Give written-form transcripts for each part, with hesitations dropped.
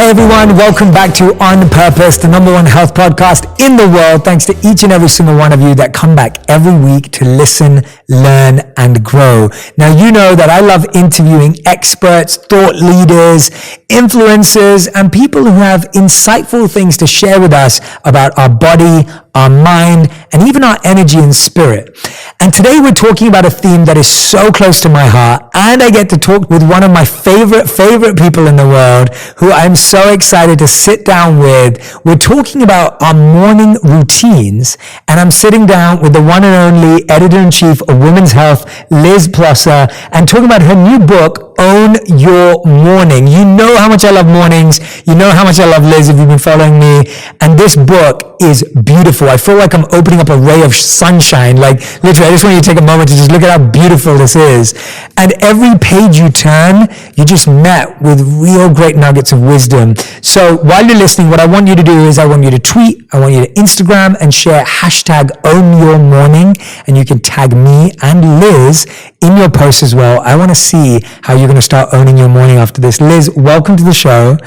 Hey everyone, welcome back to On Purpose, the #1 health podcast in the world. Thanks to each and every single one of you that come back every week to listen, learn, and grow. Now, you know that I love interviewing experts, thought leaders, influencers, and people who have insightful things to share with us about our body, our mind, and even our energy and spirit. And today we're talking about a theme that is so close to my heart, and I get to talk with one of my favorite people in the world who I'm so excited to sit down with. We're talking about our morning routines, and I'm sitting down with the one and only editor-in-chief of Women's Health, Liz Plosser, and talking about her new book, Own Your Morning. You know how much I love mornings. You know how much I love Liz if you've been following me. And this book is beautiful. I feel like I'm opening up a ray of sunshine. Like literally, I just want you to take a moment to just look at how beautiful this is. And every page you turn, you just met with real great nuggets of wisdom. So while you're listening, what I want you to do is I want you to tweet, I want you to Instagram and share hashtag Own Your Morning. And you can tag me and Liz in your post as well. I want to see how you're going to start owning your morning after this. Liz, welcome to the show.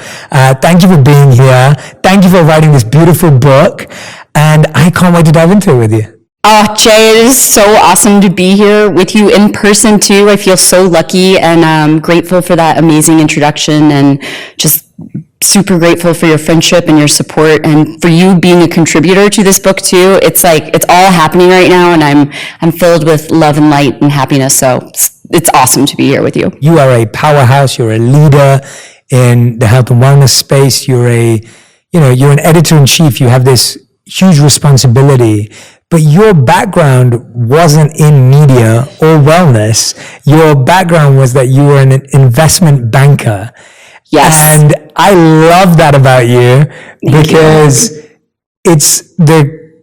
Thank you for being here. Thank you for writing this beautiful book. And I can't wait to dive into it with you. Oh, Jay, it is so awesome to be here with you in person too. I feel so lucky and I'm grateful for that amazing introduction and just super grateful for your friendship and your support and for you being a contributor to this book too. It's like, it's all happening right now and I'm filled with love and light and happiness. So it's awesome to be here with you. You are a powerhouse. You're a leader in the health and wellness space. You're an editor-in-chief. You have this huge responsibility, but your background wasn't in media or wellness. Your background was that you were an investment banker. Yes. And I love that about you because it's the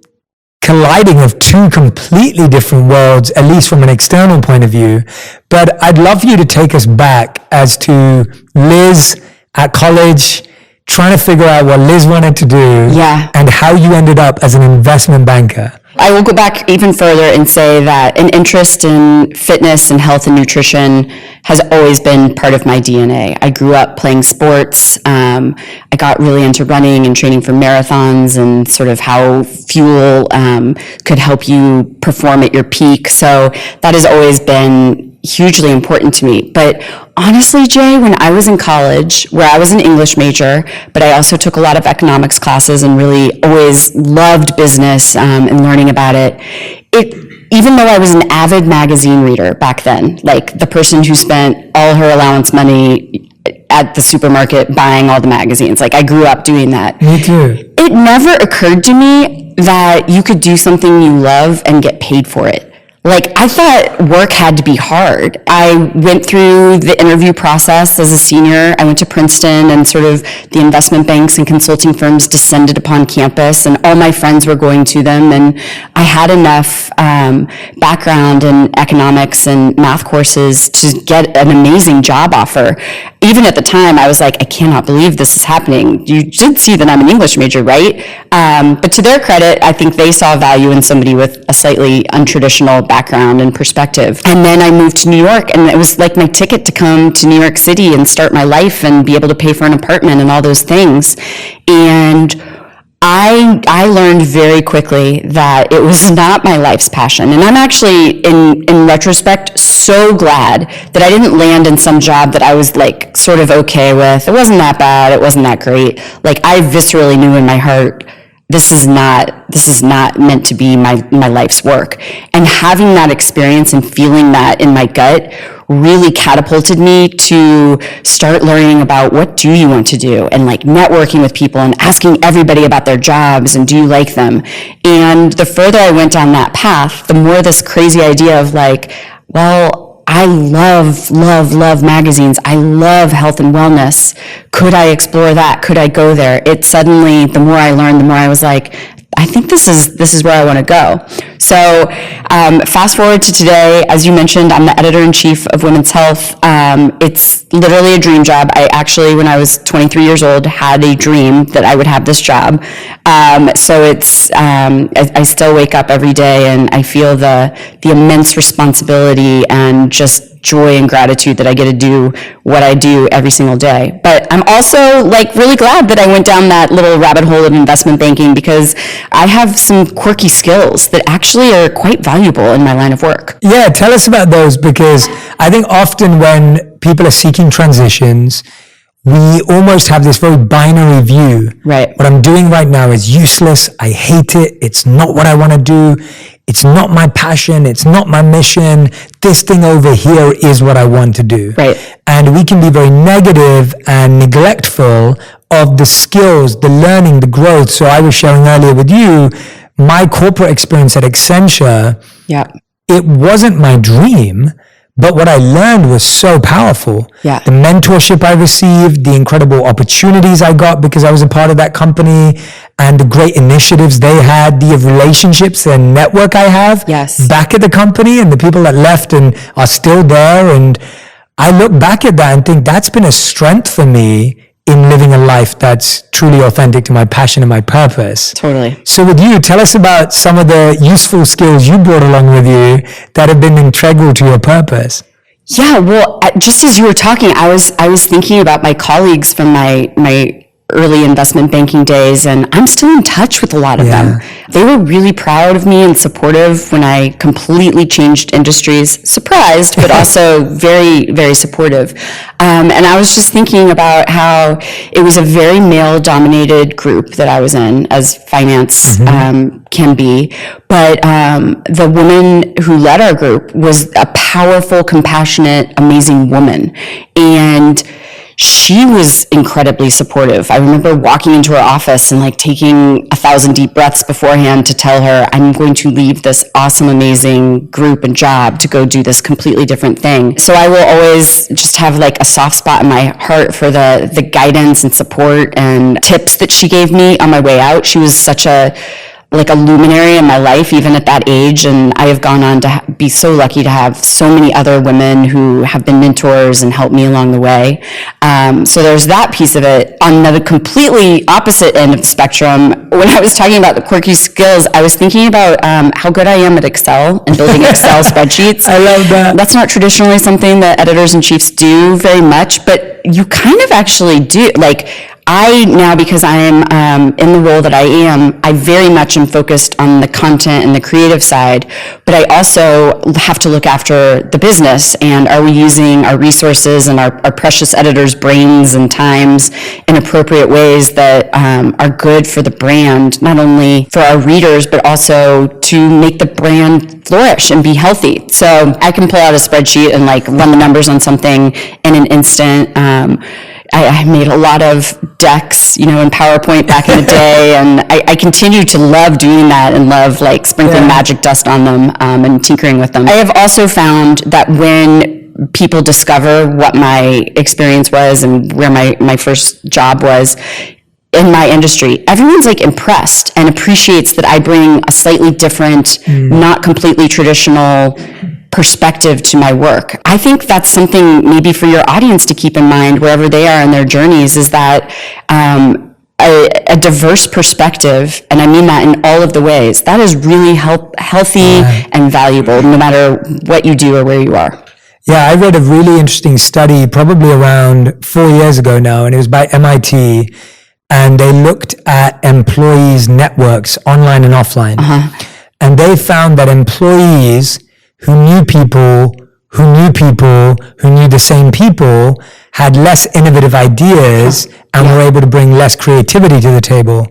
colliding of two completely different worlds, at least from an external point of view. But I'd love for you to take us back as to Liz at college, trying to figure out what Liz wanted to do and how you ended up as an investment banker. I will go back even further and say that an interest in fitness and health and nutrition has always been part of my DNA. I grew up playing sports. I got really into running and training for marathons and sort of how fuel could help you perform at your peak. So that has always been hugely important to me. But honestly, Jay, when I was in college, where I was an English major, but I also took a lot of economics classes and really always loved business and learning about it, even though I was an avid magazine reader back then, like the person who spent all her allowance money at the supermarket buying all the magazines, like I grew up doing that. Me too. It never occurred to me that you could do something you love and get paid for it. Like, I thought work had to be hard. I went through the interview process as a senior. I went to Princeton and sort of the investment banks and consulting firms descended upon campus and all my friends were going to them. And I had enough background in economics and math courses to get an amazing job offer. Even at the time, I was like, I cannot believe this is happening. You did see that I'm an English major, right? But to their credit, I think they saw value in somebody with a slightly untraditional background and perspective. And then I moved to New York, and it was like my ticket to come to New York City and start my life and be able to pay for an apartment and all those things. And I learned very quickly that it was not my life's passion. And I'm actually, in retrospect, so glad that I didn't land in some job that I was like sort of okay with. It wasn't that bad. It wasn't that great. Like I viscerally knew in my heart, this is not meant to be my life's work. And having that experience and feeling that in my gut really catapulted me to start learning about what do you want to do and like networking with people and asking everybody about their jobs and do you like them. And the further I went down that path, the more this crazy idea of like, well, I love magazines. I love health and wellness. Could I explore that? Could I go there? It suddenly, the more I learned, the more I was like, I think this is where I want to go. So fast forward to today, as you mentioned, I'm the editor-in-chief of Women's Health. It's literally a dream job. I actually, when I was 23 years old, had a dream that I would have this job. So it's, I still wake up every day and I feel the immense responsibility and just joy and gratitude that I get to do what I do every single day. But I'm also like really glad that I went down that little rabbit hole of investment banking, because I have some quirky skills that actually are quite valuable in my line of work. Yeah, tell us about those, because I think often when people are seeking transitions, we almost have this very binary view. Right. What I'm doing right now is useless. I hate it. It's not what I want to do. It's not my passion. It's not my mission. This thing over here is what I want to do. Right. And we can be very negative and neglectful of the skills, the learning, the growth. So I was sharing earlier with you, my corporate experience at Accenture, Yeah. it wasn't my dream, but what I learned was so powerful. Yeah. The mentorship I received, the incredible opportunities I got because I was a part of that company, and the great initiatives they had, the relationships and network I have Yes. back at the company, and the people that left and are still there. And I look back at that and think that's been a strength for me in living a life that's truly authentic to my passion and my purpose. Totally. So with you, tell us about some of the useful skills you brought along with you that have been integral to your purpose. Yeah, well, just as you were talking, I was thinking about my colleagues from my early investment banking days, and I'm still in touch with a lot of them. They were really proud of me and supportive when I completely changed industries. Surprised, but also very, very supportive. And I was just thinking about how it was a very male-dominated group that I was in, as finance can be. But the woman who led our group was a powerful, compassionate, amazing woman. And she was incredibly supportive. I remember walking into her office and like taking 1,000 deep breaths beforehand to tell her, I'm going to leave this awesome, amazing group and job to go do this completely different thing. So I will always just have like a soft spot in my heart for the guidance and support and tips that she gave me on my way out. She was such a luminary in my life, even at that age. And I have gone on to be so lucky to have so many other women who have been mentors and helped me along the way. So there's that piece of it. On the completely opposite end of the spectrum, when I was talking about the quirky skills, I was thinking about how good I am at Excel and building Excel spreadsheets. I love that. That's not traditionally something that editors-in-chiefs do very much, but you kind of actually do. Like, I now, because I am in the role that I am, I very much am focused on the content and the creative side, but I also have to look after the business, and are we using our resources and our precious editors' brains and times in appropriate ways that are good for the brand, not only for our readers, but also to make the brand flourish and be healthy. So I can pull out a spreadsheet and like run the numbers on something in an instant. I made a lot of decks, in PowerPoint back in the day, and I continue to love doing that and love like sprinkling magic dust on them and tinkering with them. I have also found that when people discover what my experience was and where my first job was in my industry, everyone's like impressed and appreciates that I bring a slightly different, not completely traditional perspective to my work. I think that's something maybe for your audience to keep in mind wherever they are in their journeys, is that a diverse perspective, and I mean that in all of the ways, that is really healthy and valuable no matter what you do or where you are. Yeah, I read a really interesting study probably around 4 years ago now, and it was by MIT, and they looked at employees' networks, online and offline. And they found that employees who knew people, who knew the same people, had less innovative ideas and were able to bring less creativity to the table.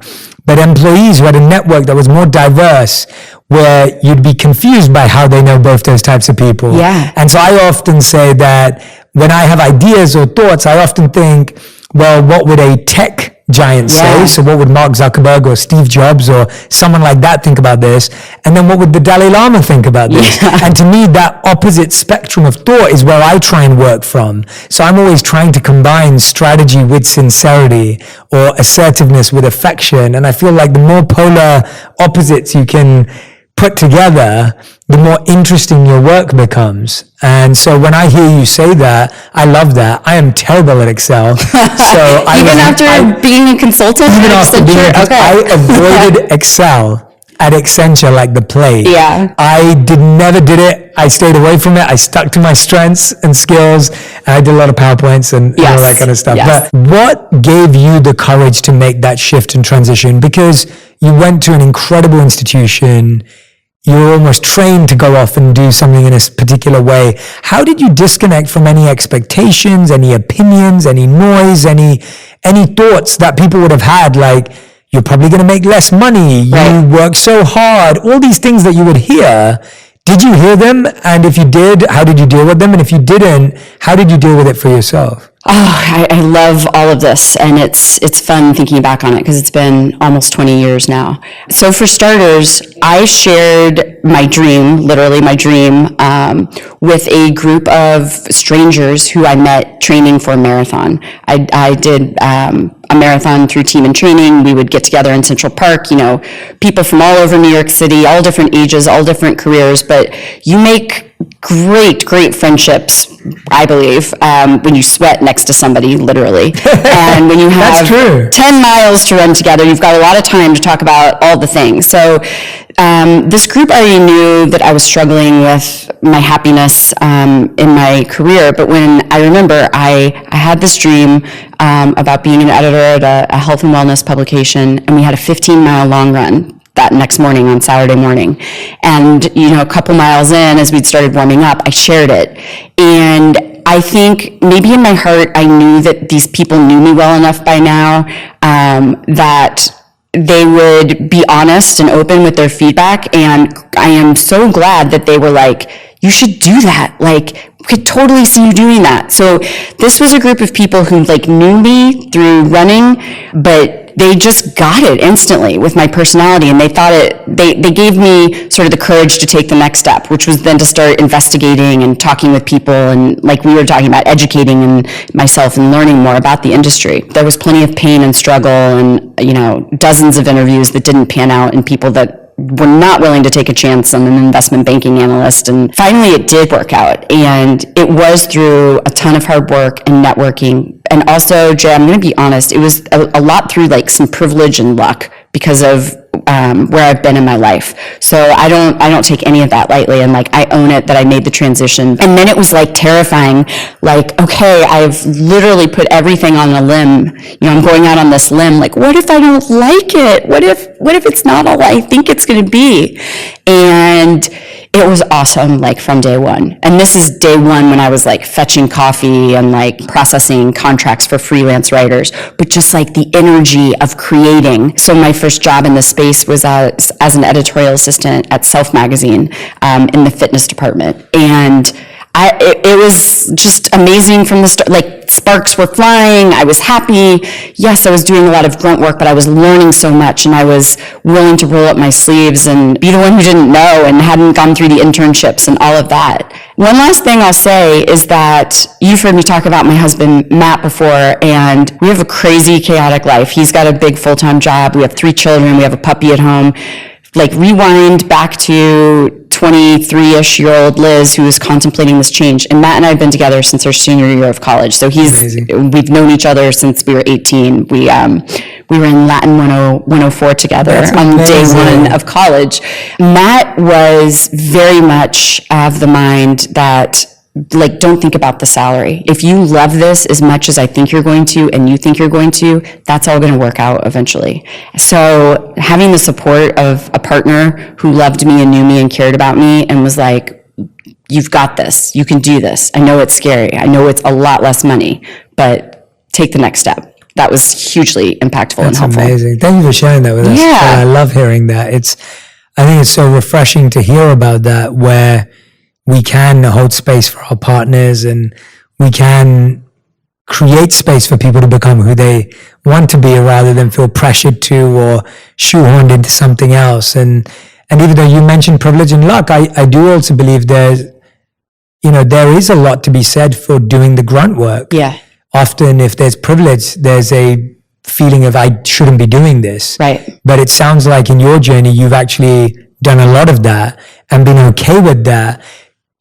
But employees who had a network that was more diverse, where you'd be confused by how they know both those types of people. Yeah. And so I often say that when I have ideas or thoughts, I often think, well, what would a tech giant say? So what would Mark Zuckerberg or Steve Jobs or someone like that think about this? And then what would the Dalai Lama think about this? And to me, that opposite spectrum of thought is where I try and work from. So I'm always trying to combine strategy with sincerity, or assertiveness with affection. And I feel like the more polar opposites you can put together, the more interesting your work becomes. And so when I hear you say that, I love that. I am terrible at Excel. So Even after being a consultant? Even after being I avoided Excel. at Accenture, like the play. Yeah. I never did it. I stayed away from it. I stuck to my strengths and skills. And I did a lot of PowerPoints and all that kind of stuff. Yes. But what gave you the courage to make that shift and transition? Because you went to an incredible institution. You were almost trained to go off and do something in a particular way. How did you disconnect from any expectations, any opinions, any noise, any thoughts that people would have had, like, you're probably going to make less money, you work so hard, all these things that you would hear? Did you hear them? And if you did, how did you deal with them? And if you didn't, how did you deal with it for yourself? Oh, I love all of this, and it's fun thinking back on it because it's been almost 20 years now. So for starters, I shared my dream, literally my dream, with a group of strangers who I met training for a marathon. I did a marathon through Team in Training. We would get together in Central Park, people from all over New York City, all different ages, all different careers, but you make great friendships, I believe, when you sweat next to somebody, literally. And when you have 10 miles to run together, you've got a lot of time to talk about all the things. So this group already knew that I was struggling with my happiness in my career, but when I remember I had this dream about being an editor at a health and wellness publication, and we had a 15-mile long run that next morning on Saturday morning. And, a couple miles in, as we'd started warming up, I shared it. And I think maybe in my heart, I knew that these people knew me well enough by now that they would be honest and open with their feedback. And I am so glad that they were like, you should do that. Like, we could totally see you doing that. So this was a group of people who knew me through running, but they just got it instantly with my personality, and they thought they gave me sort of the courage to take the next step, which was then to start investigating and talking with people, and like we were talking about, educating myself and learning more about the industry. There was plenty of pain and struggle and, dozens of interviews that didn't pan out, and people that were not willing to take a chance on an investment banking analyst. And finally it did work out. And it was through a ton of hard work and networking. And also, Jay, I'm going to be honest, it was a lot through some privilege and luck because of where I've been in my life. So I don't take any of that lightly, and I own it that I made the transition. And then it was terrifying, okay, I've literally put everything on a limb. I'm going out on this limb, what if I don't like it? What if it's not all I think it's going to be? And it was awesome, from day one. And this is day one when I was fetching coffee and processing contracts for freelance writers, but just the energy of creating. So my first job in this space was as an editorial assistant at Self Magazine in the fitness department. And it was just amazing from the start. Sparks were flying. I was happy. Yes, I was doing a lot of grunt work, but I was learning so much, and I was willing to roll up my sleeves and be the one who didn't know and hadn't gone through the internships and all of that. One last thing I'll say is that you've heard me talk about my husband, Matt, before, and we have a crazy, chaotic life. He's got a big full-time job. We have 3 children. We have a puppy at home. Rewind back to 23-ish-year-old Liz, who is contemplating this change. And Matt and I have been together since our senior year of college. So we've known each other since we were 18. We were in Latin 104 together on day one of college. Matt was very much of the mind that don't think about the salary. If you love this as much as I think you're going to, and you think you're going to, that's all going to work out eventually. So having the support of a partner who loved me and knew me and cared about me and was like, you've got this, you can do this. I know it's scary. I know it's a lot less money, but take the next step. That was hugely impactful and helpful. That's amazing. Thank you for sharing that with us. Yeah. I love hearing that. I think it's so refreshing to hear about that, where we can hold space for our partners, and we can create space for people to become who they want to be, rather than feel pressured to or shoehorned into something else. And even though you mentioned privilege and luck, I do also believe there is a lot to be said for doing the grunt work. Yeah. Often if there's privilege, there's a feeling of I shouldn't be doing this. Right. But it sounds like in your journey, you've actually done a lot of that and been okay with that.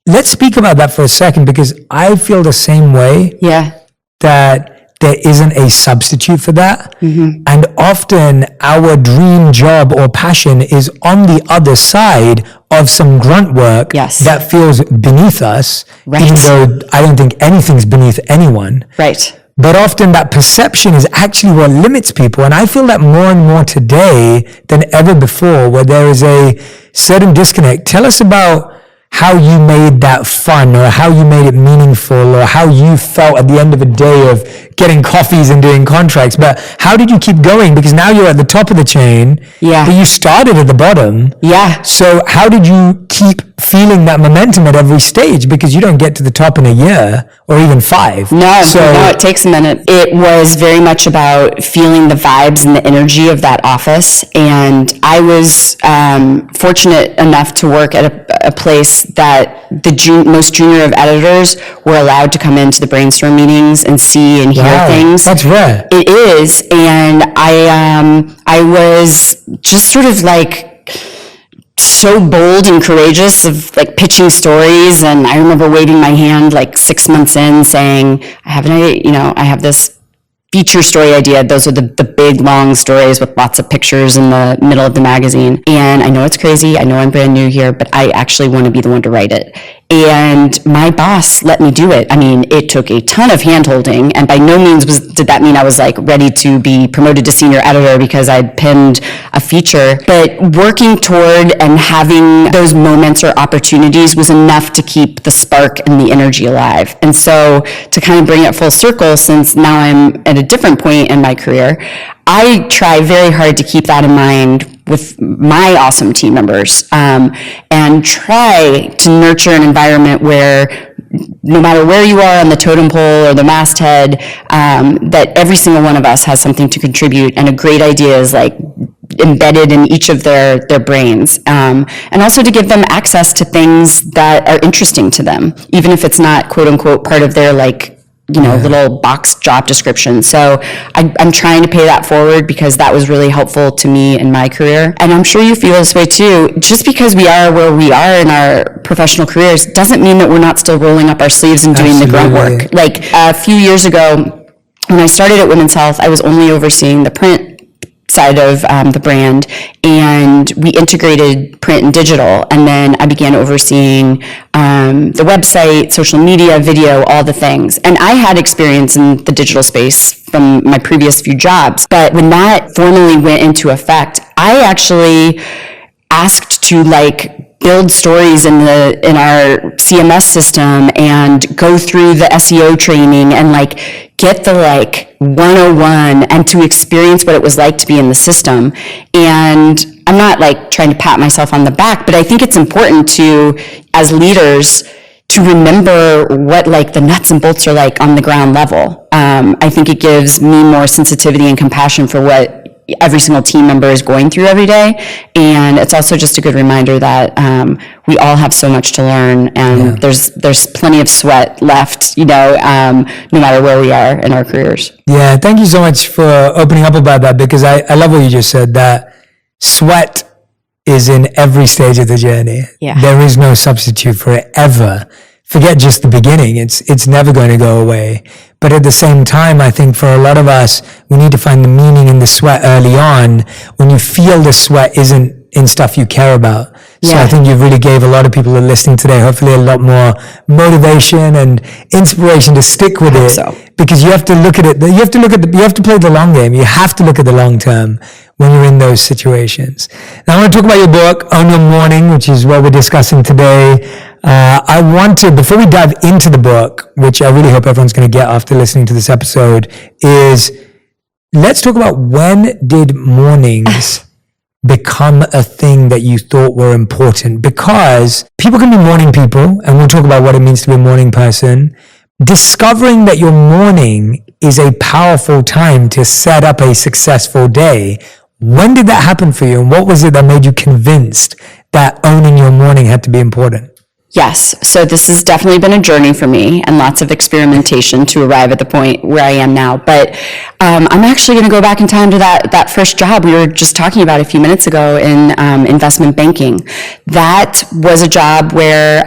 Let's speak about that for a second, because I feel the same way. Yeah. That there isn't a substitute for that. And often our dream job or passion is on the other side of some grunt work that feels beneath us, even though I don't think anything's beneath anyone. Right. But often that perception is actually what limits people. And I feel that more and more today than ever before, where there is a certain disconnect. Tell us about how you made that fun, or how you made it meaningful, or how you felt at the end of a day of getting coffees and doing contracts. But how did you keep going? Because now you're at the top of the chain, but you started at the bottom. So how did you keep feeling that momentum at every stage? Because you don't get to the top in a year or even 5. No, it takes a minute. It was very much about feeling the vibes and the energy of that office. And I was fortunate enough to work at a place that the most junior of editors were allowed to come into the brainstorm meetings and see and hear things. That's rare. It is. And I was just sort of like so bold and courageous of like pitching stories. And I remember waving my hand like 6 months in saying, I have this feature story idea. Those are the big, long stories with lots of pictures in the middle of the magazine. And I know it's crazy. I know I'm brand new here, but I actually want to be the one to write it. And my boss let me do it. I mean, it took a ton of hand-holding, and by no means did that mean I was like ready to be promoted to senior editor because I'd penned a feature. But working toward and having those moments or opportunities was enough to keep the spark and the energy alive. And so to kind of bring it full circle, since now I'm at a different point in my career, I try very hard to keep that in mind with my awesome team members, and try to nurture an environment where no matter where you are on the totem pole or the masthead, that every single one of us has something to contribute, and a great idea is like embedded in each of their brains, and also to give them access to things that are interesting to them, even if it's not quote unquote part of their little box job description. So I'm trying to pay that forward because that was really helpful to me in my career. And I'm sure you feel this way too. Just because we are where we are in our professional careers doesn't mean that we're not still rolling up our sleeves and doing the grunt work. Like a few years ago, when I started at Women's Health, I was only overseeing the print side of the brand, and we integrated print and digital, and then I began overseeing the website, social media, video, all the things. And I had experience in the digital space from my previous few jobs, but when that formally went into effect, I actually asked to build stories in our CMS system and go through the SEO training and get the 101 and to experience what it was like to be in the system. And I'm not trying to pat myself on the back, but I think it's important to, as leaders, to remember what the nuts and bolts are like on the ground level. I think it gives me more sensitivity and compassion for what every single team member is going through every day. And it's also just a good reminder that we all have so much to learn, and there's plenty of sweat left, no matter where we are in our careers. Yeah, thank you so much for opening up about that, because I love what you just said, that sweat is in every stage of the journey. Yeah. There is no substitute for it ever. Forget just the beginning. It's never going to go away. But at the same time, I think for a lot of us, we need to find the meaning in the sweat early on, when you feel the sweat isn't in stuff you care about. So I think you really gave a lot of people who are listening today, hopefully a lot more motivation and inspiration to stick with it. So. Because you have to look at it, you have to play the long game. You have to look at the long term when you're in those situations. Now I want to talk about your book, Own Your Morning, which is what we're discussing today. I want to, before we dive into the book, which I really hope everyone's going to get after listening to this episode, is let's talk about, when did mornings become a thing that you thought were important? Because people can be morning people, and we'll talk about what it means to be a morning person. Discovering that your morning is a powerful time to set up a successful day. When did that happen for you? And what was it that made you convinced that owning your morning had to be important? Yes. So this has definitely been a journey for me, and lots of experimentation to arrive at the point where I am now. But I'm actually going to go back in time to that first job we were just talking about a few minutes ago in investment banking. That was a job where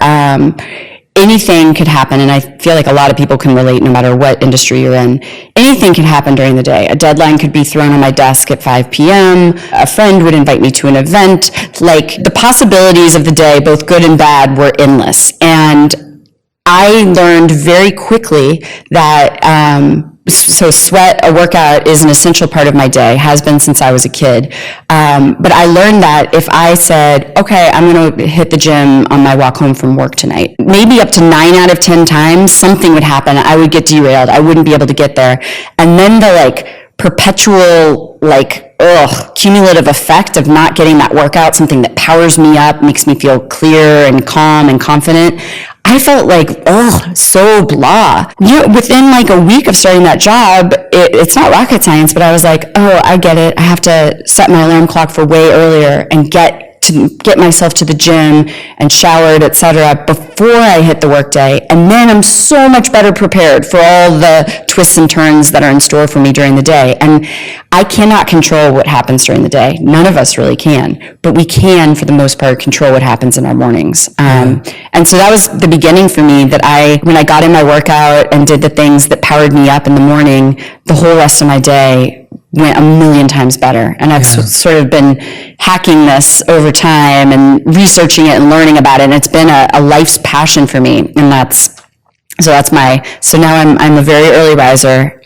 anything could happen, and I feel like a lot of people can relate no matter what industry you're in. Anything can happen during the day. A deadline could be thrown on my desk at 5 p.m. A friend would invite me to an event. Like, the possibilities of the day, both good and bad, were endless. And I learned very quickly that so sweat, a workout, is an essential part of my day, has been since I was a kid. But I learned that if I said, okay, I'm going to hit the gym on my walk home from work tonight, maybe up to 9 out of 10 times, something would happen. I would get derailed. I wouldn't be able to get there. And then the perpetual, cumulative effect of not getting that workout, something that powers me up, makes me feel clear and calm and confident, I felt so blah. Within a week of starting that job, it's not rocket science, but I was like, oh, I get it. I have to set my alarm clock for way earlier and get myself to the gym and showered, etc., before I hit the workday. And then I'm so much better prepared for all the twists and turns that are in store for me during the day. And I cannot control what happens during the day. None of us really can, but we can, for the most part, control what happens in our mornings. And so that was the beginning for me, that when I got in my workout and did the things that powered me up in the morning, the whole rest of my day went a million times better. And I've sort of been hacking this over time and researching it and learning about it. And it's been a life's passion for me. And so now I'm a very early riser.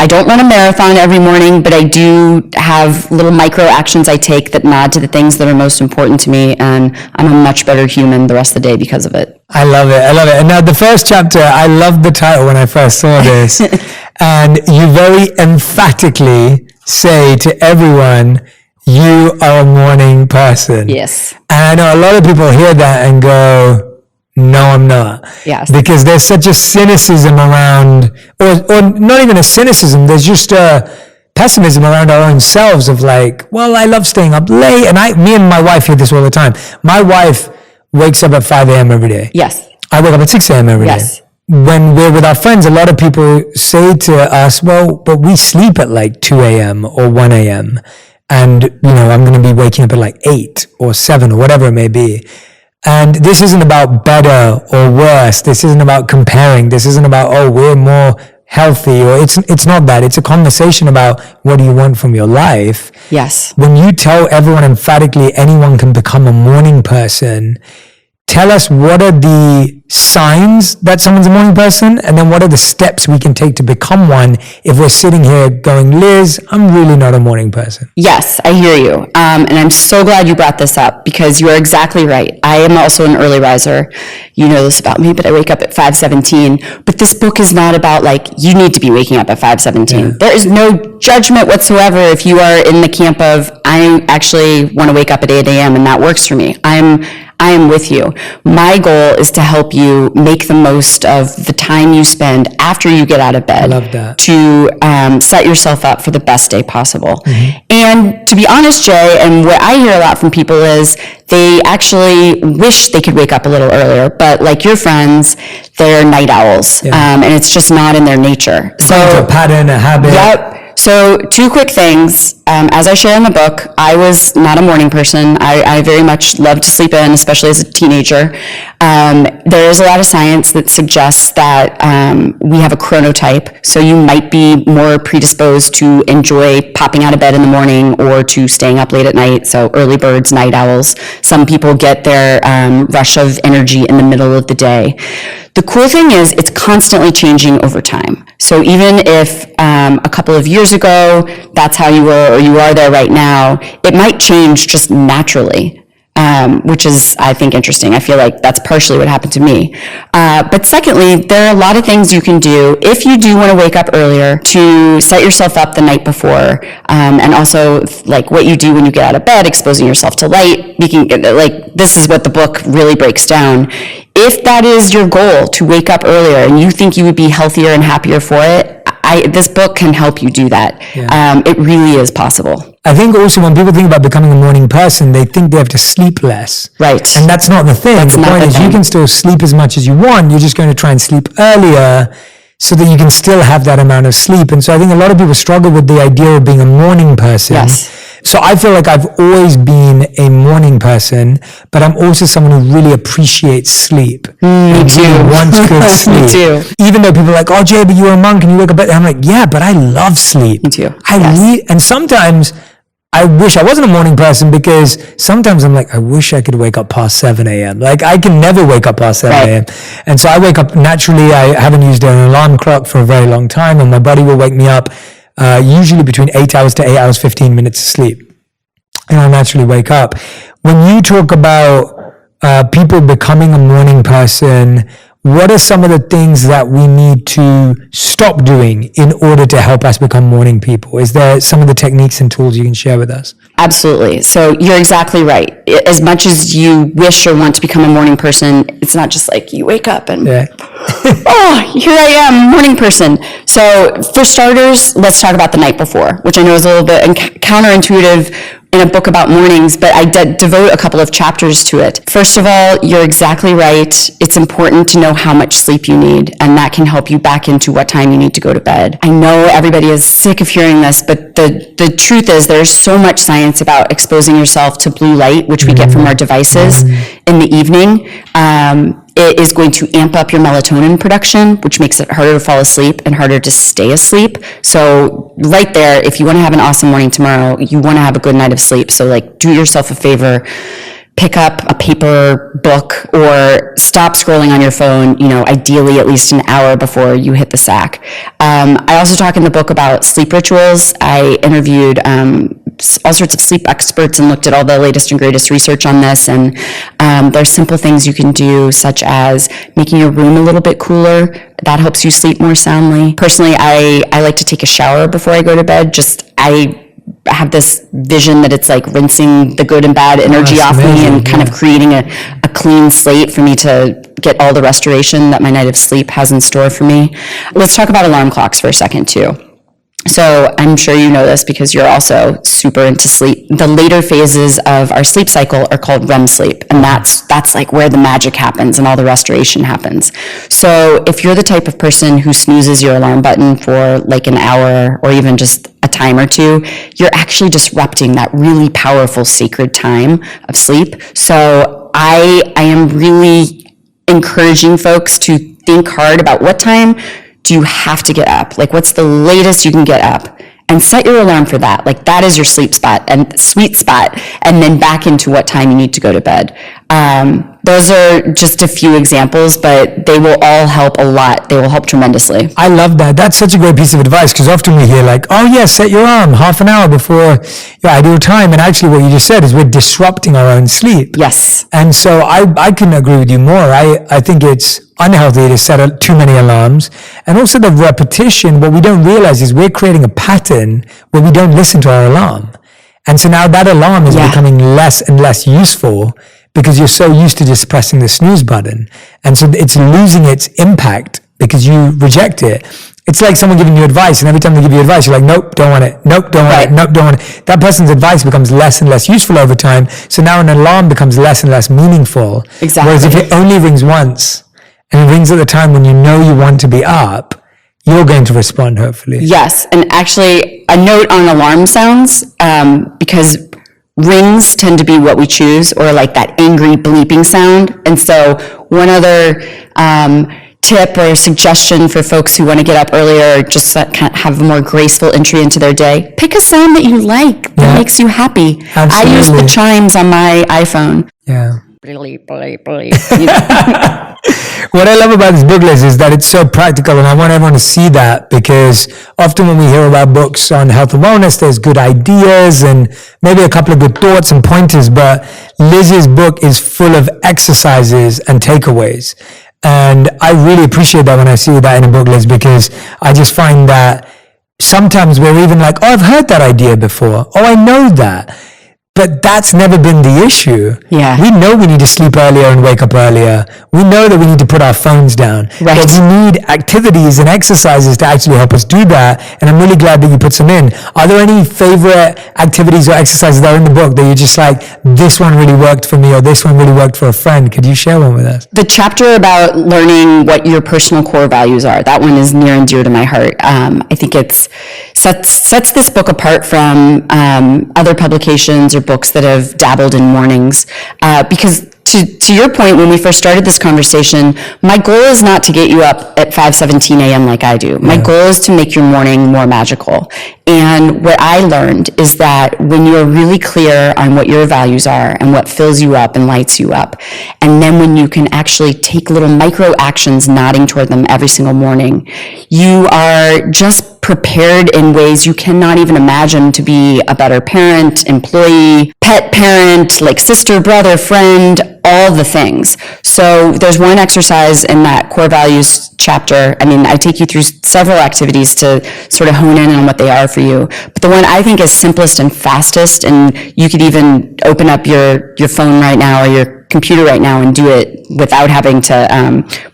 I don't run a marathon every morning, but I do have little micro actions I take that nod to the things that are most important to me, and I'm a much better human the rest of the day because of it. I love it. And now the first chapter, I loved the title when I first saw this. And you very emphatically say to everyone, you are a morning person. Yes. And I know a lot of people hear that and go, no, I'm not. Yes. Because there's such a cynicism around, or not even a cynicism, there's just a pessimism around our own selves of well, I love staying up late. And me and my wife hear this all the time. My wife wakes up at 5 a.m. every day. Yes. I wake up at 6 a.m. every day. When we're with our friends, a lot of people say to us, well, but we sleep at 2 a.m. or 1 a.m. And, I'm going to be waking up at 8 or 7 or whatever it may be. And this isn't about better or worse. This isn't about comparing. This isn't about, we're more healthy, or it's not that. It's a conversation about, what do you want from your life? Yes. When you tell everyone emphatically anyone can become a morning person, tell us, what are the signs that someone's a morning person? And then what are the steps we can take to become one if we're sitting here going, Liz, I'm really not a morning person? Yes, I hear you. And I'm so glad you brought this up, because you are exactly right. I am also an early riser. You know this about me, but I wake up at 5:17. But this book is not about you need to be waking up at 5:17. Yeah. There is no judgment whatsoever if you are in the camp of, I actually want to wake up at 8 a.m. and that works for me. I am with you. My goal is to help you make the most of the time you spend after you get out of bed. I love that. To set yourself up for the best day possible. Mm-hmm. And to be honest, Jay, and what I hear a lot from people is they actually wish they could wake up a little earlier, but like your friends, they're night owls, and it's just not in their nature. So a pattern, a habit. Yep. So 2 quick things. As I share in the book, I was not a morning person. I very much loved to sleep in, especially as a teenager. There is a lot of science that suggests that we have a chronotype, so you might be more predisposed to enjoy popping out of bed in the morning or to staying up late at night, so early birds, night owls. Some people get their rush of energy in the middle of the day. The cool thing is it's constantly changing over time. So even if a couple of years ago, that's how you were, or you are there right now, it might change just naturally, which is, I think, interesting. I feel like that's partially what happened to me. But secondly, there are a lot of things you can do if you do want to wake up earlier to set yourself up the night before, and also like what you do when you get out of bed, exposing yourself to light, this is what the book really breaks down. If that is your goal, to wake up earlier, and you think you would be healthier and happier for it, this book can help you do that. Yeah. It really is possible. I think also when people think about becoming a morning person, they think they have to sleep less. Right. And that's not the thing. The point is you can still sleep as much as you want. You're just going to try and sleep earlier so that you can still have that amount of sleep. And so I think a lot of people struggle with the idea of being a morning person. Yes. So I feel like I've always been a morning person, but I'm also someone who really appreciates sleep. Me too. Really wants good sleep. Me too. Even though people are like, oh, Jay, but you're a monk and you wake up, I'm like, yeah, but I love sleep. Me too. And sometimes I wish I wasn't a morning person, because sometimes I'm like, I wish I could wake up past 7 a.m. Like, I can never wake up past 7 a.m. And so I wake up naturally. I haven't used an alarm clock for a very long time, and my body will wake me up usually between 8 hours to 8 hours, 15 minutes of sleep. And I naturally wake up. When you talk about people becoming a morning person, what are some of the things that we need to stop doing in order to help us become morning people? Is there some of the techniques and tools you can share with us? Absolutely. So you're exactly right. As much as you wish or want to become a morning person, it's not just like you wake up and, oh, here I am, morning person. So for starters, let's talk about the night before, which I know is a little bit counterintuitive in a book about mornings, but I devote a couple of chapters to it. First of all, you're exactly right. It's important to know how much sleep you need, and that can help you back into what time you need to go to bed. I know everybody is sick of hearing this, but the truth is there's so much science about exposing yourself to blue light, which we get from our devices in the evening. It is going to amp up your melatonin production, which makes it harder to fall asleep and harder to stay asleep. So right there, if you want to have an awesome morning tomorrow, you want to have a good night of sleep. So like, do yourself a favor, pick up a paper book or stop scrolling on your phone, ideally at least an hour before you hit the sack. I also talk in the book about sleep rituals. I interviewed all sorts of sleep experts and looked at all the latest and greatest research on this. And there's simple things you can do, such as making your room a little bit cooler. That helps you sleep more soundly. Personally, I like to take a shower before I go to bed. I have this vision that it's like rinsing the good and bad energy off me and kind of creating a clean slate for me to get all the restoration that my night of sleep has in store for me. Let's talk about alarm clocks for a second too. So I'm sure you know this because you're also super into sleep. The later phases of our sleep cycle are called REM sleep, and that's like where the magic happens and all the restoration happens. So if you're the type of person who snoozes your alarm button for like an hour or even just a time or two, you're actually disrupting that really powerful sacred time of sleep. So I am really encouraging folks to think hard about what time do you have to get up? Like, what's the latest you can get up? And set your alarm for that. Like, that is your sleep spot and sweet spot. And then back into what time you need to go to bed. Those are just a few examples, but they will all help a lot. They will help tremendously. I love that. That's such a great piece of advice, because often we hear like, oh yeah, set your alarm half an hour before your ideal time. And actually what you just said is we're disrupting our own sleep. Yes. And so I couldn't agree with you more. I think it's unhealthy to set too many alarms. And also the repetition, what we don't realize is we're creating a pattern where we don't listen to our alarm. And so now that alarm is becoming less and less useful because you're so used to just pressing the snooze button. And so it's losing its impact because you reject it. It's like someone giving you advice, and every time they give you advice, you're like, nope, don't want it. Nope, don't want it. Nope, don't want it. That person's advice becomes less and less useful over time. So now an alarm becomes less and less meaningful. Exactly. Whereas if it only rings once, and it rings at the time when you know you want to be up, you're going to respond, hopefully. Yes, and actually, a note on alarm sounds, because rings tend to be what we choose, or like that angry bleeping sound. And so one other tip or suggestion for folks who want to get up earlier, just kind of have a more graceful entry into their day, pick a sound that you like, that makes you happy. Absolutely. I use the chimes on my iPhone. Yeah. Bleep, bleep, bleep. What I love about this book, Liz, is that it's so practical, and I want everyone to see that, because often when we hear about books on health and wellness, there's good ideas and maybe a couple of good thoughts and pointers, but Liz's book is full of exercises and takeaways. And I really appreciate that when I see that in a book, Liz, because I just find that sometimes we're even like, oh, I've heard that idea before. Oh, I know that. But that's never been the issue. Yeah. We know we need to sleep earlier and wake up earlier. We know that we need to put our phones down. Right. But we need activities and exercises to actually help us do that. And I'm really glad that you put some in. Are there any favorite activities or exercises that are in the book that you're just like, this one really worked for me, or this one really worked for a friend? Could you share one with us? The chapter about learning what your personal core values are, that one is near and dear to my heart. I think it sets this book apart from other publications or books that have dabbled in mornings, because to your point, when we first started this conversation, my goal is not to get you up at 5:17 a.m. like I do. My goal is to make your morning more magical. And what I learned is that when you're really clear on what your values are and what fills you up and lights you up, and then when you can actually take little micro actions nodding toward them every single morning, you are just prepared in ways you cannot even imagine to be a better parent, employee, pet parent, like sister, brother, friend, all the things. So there's one exercise in that core values chapter. I mean, I take you through several activities to sort of hone in on what they are for you. But the one I think is simplest and fastest, and you could even open up your phone right now or your computer right now and do it without having to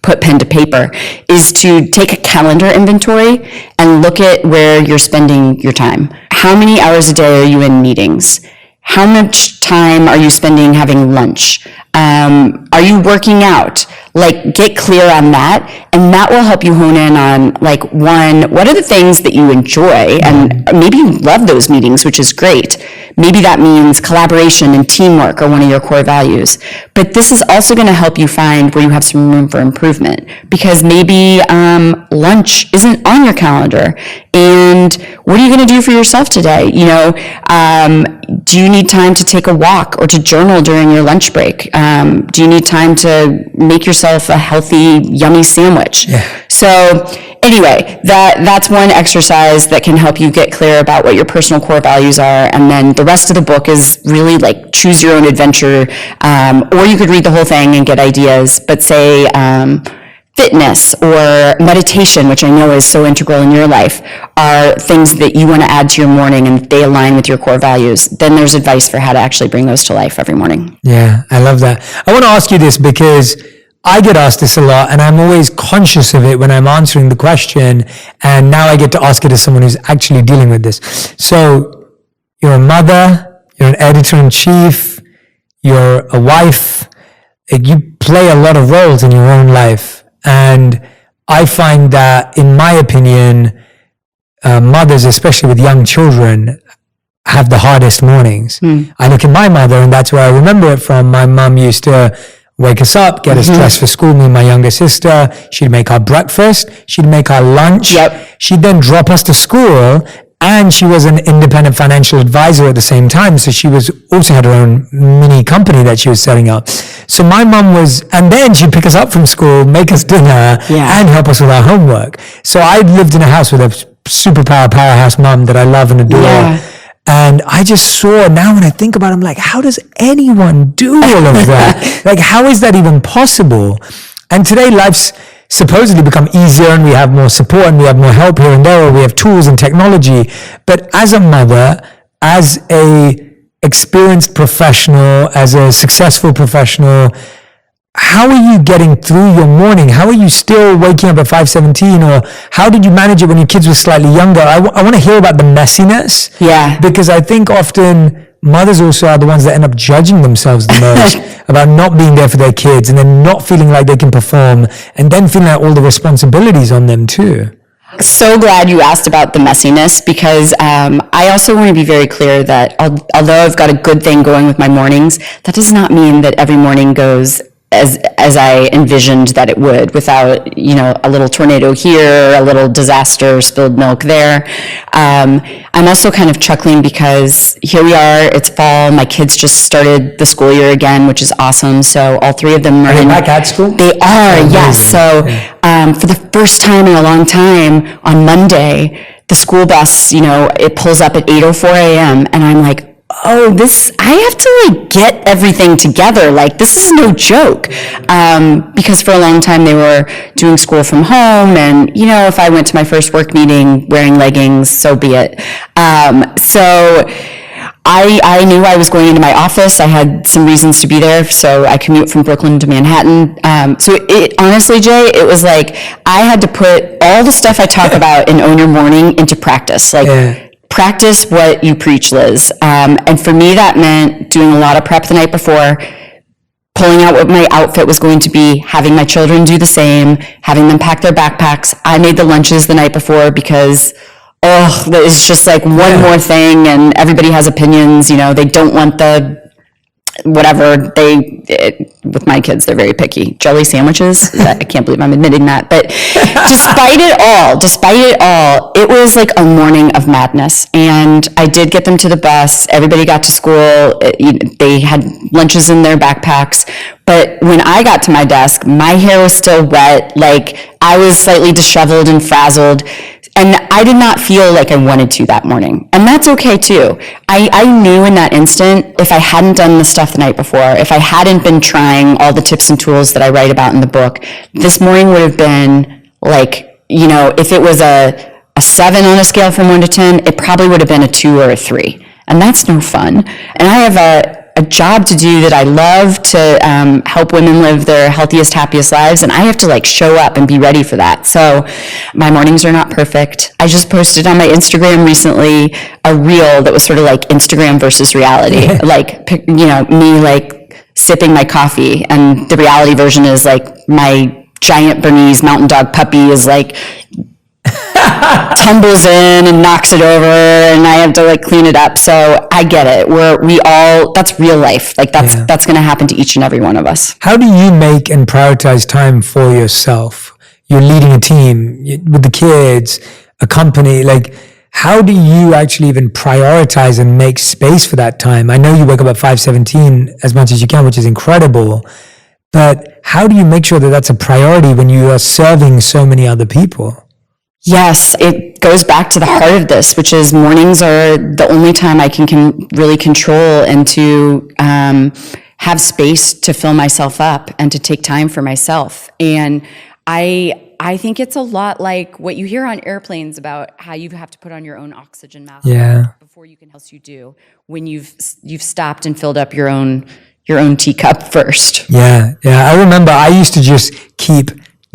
put pen to paper, is to take a calendar inventory and look at where you're spending your time. How many hours a day are you in meetings? How much time are you spending having lunch? Are you working out? Like, get clear on that, and that will help you hone in on, like, one, what are the things that you enjoy? And maybe you love those meetings, which is great. Maybe that means collaboration and teamwork are one of your core values. But this is also going to help you find where you have some room for improvement, because maybe lunch isn't on your calendar. And what are you going to do for yourself today? You know, do you need time to take a walk or to journal during your lunch break? Do you need time to make yourself a healthy, yummy sandwich? Yeah. So anyway, that's one exercise that can help you get clear about what your personal core values are. And then the rest of the book is really like choose your own adventure. Or you could read the whole thing and get ideas, but say, fitness or meditation, which I know is so integral in your life, are things that you want to add to your morning and they align with your core values. Then there's advice for how to actually bring those to life every morning. Yeah, I love that. I want to ask you this because I get asked this a lot, and I'm always conscious of it when I'm answering the question, and now I get to ask it as someone who's actually dealing with this. So you're a mother, you're an editor-in-chief, you're a wife, you play a lot of roles in your own life. And I find that, in my opinion, mothers, especially with young children, have the hardest mornings. I look at my mother, and that's where I remember it from. My mom used to wake us up, get us dressed for school, me and my younger sister. She'd make our breakfast. She'd make our lunch. Yep. She'd then drop us to school. And she was an independent financial advisor at the same time. So she was also had her own mini company that she was setting up. So my mom was, and then she'd pick us up from school, make us dinner, and help us with our homework. So I lived in a house with a powerhouse mom that I love and adore. Yeah. And I just saw, now when I think about it, I'm like, how does anyone do all of that? Like, how is that even possible? And today life's supposedly become easier, and we have more support and we have more help here and there, or we have tools and technology. But as a mother, as a experienced professional, as a successful professional, how are you getting through your morning? How are you still waking up at 5:17, or how did you manage it when your kids were slightly younger? I want to hear about the messiness. Yeah. Because I think often mothers also are the ones that end up judging themselves the most about not being there for their kids, and then not feeling like they can perform, and then feeling like all the responsibilities on them too. So glad you asked about the messiness, because I also want to be very clear that although I've got a good thing going with my mornings, that does not mean that every morning goes as I envisioned that it would, without, you know, a little tornado here, a little disaster, spilled milk there. I'm also kind of chuckling because here we are, it's fall, my kids just started the school year again, which is awesome. So all three of them are they back at school? They are, yes. So for the first time in a long time, on Monday, the school bus, you know, it pulls up at 8:04 a.m. and I'm like, oh, I have to like get everything together. Like, this is no joke. Because for a long time they were doing school from home, and, you know, if I went to my first work meeting wearing leggings, so be it. So I knew I was going into my office. I had some reasons to be there, so I commute from Brooklyn to Manhattan. So it honestly, Jay, it was like I had to put all the stuff I talk about in Own Your Morning into practice. Practice what you preach, Liz. And for me, that meant doing a lot of prep the night before, pulling out what my outfit was going to be, having my children do the same, having them pack their backpacks. I made the lunches the night before because it's just like one more thing, and everybody has opinions. They don't want the whatever with my kids, they're very picky. Jelly sandwiches. I can't believe I'm admitting that. But despite it all, it was like a morning of madness. And I did get them to the bus. Everybody got to school. They had lunches in their backpacks. But when I got to my desk, my hair was still wet. Like, I was slightly disheveled and frazzled. And I did not feel like I wanted to that morning. And that's okay too. I knew in that instant, if I hadn't done the stuff the night before, if I hadn't been trying all the tips and tools that I write about in the book, this morning would have been like, if it was a 7 on a scale from 1 to 10, it probably would have been a 2 or a 3. And that's no fun. And I have a job to do that I love to help women live their healthiest, happiest lives, and I have to show up and be ready for that. So my mornings are not perfect. I just posted on my Instagram recently a reel that was sort of like Instagram versus reality, me sipping my coffee, and the reality version is my giant Bernese mountain dog puppy is tumbles in and knocks it over, and I have to clean it up. So I get it. That's real life. That's going to happen to each and every one of us. How do you make and prioritize time for yourself? You're leading a team with the kids, a company. How do you actually even prioritize and make space for that time? I know you wake up at 5:17 as much as you can, which is incredible. But how do you make sure that that's a priority when you are serving so many other people? Yes, it goes back to the heart of this, which is mornings are the only time I can really control and to have space to fill myself up and to take time for myself. And I think it's a lot like what you hear on airplanes about how you have to put on your own oxygen mask before you can else you do when you've stopped and filled up your own teacup first. Yeah. I remember I used to just keep